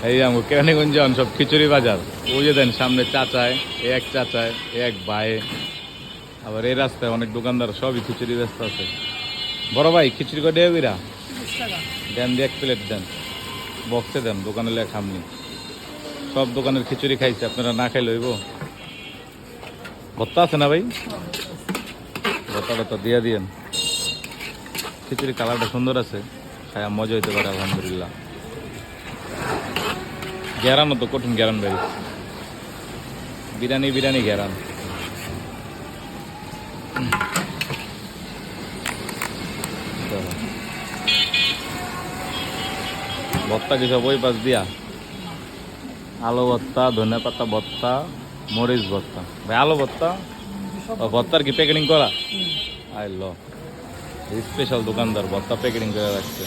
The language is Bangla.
এই আমগো কেরানীগঞ্জ সব খিচুড়ি বাজার। ওই যে দেন সামনে চাচায়, এক চাচায়, এক ভাইয়ে, আবার এই রাস্তায় অনেক দোকানদার সবই খিচুড়ি ব্যস্ত আছে। বড় ভাই খিচুড়ি কয় দেয়া বিরা দেন, দিয়ে 1 প্লেট দেন, বক্সে দেন, দোকানে লেখা খামনি। সব দোকানের খিচুড়ি খাইছে, আপনারা না খাইলে হইব। ভত্তা আছে না ভাই? ভত্তা দিয়ে দিয়েন। খিচুড়ি কালারটা সুন্দর আছে, খায়া মজা হইতে পারে আলহামদুলিল্লাহ। গ্যারানও তো কঠিন গ্যারান ভাই, বিরিয়ানি গ্যারান। ভত্তা কি সব ওই পাশ দিয়া? আলু ভত্তা, ধনে পাতা ভত্তা, মরিচ ভত্তা। ভাই আলু ভত্তা ভত্তার কি প্যাকেটিং করা? আই ল স্পেশাল দোকানদার ভত্তা প্যাকেটিং করে রাখছে।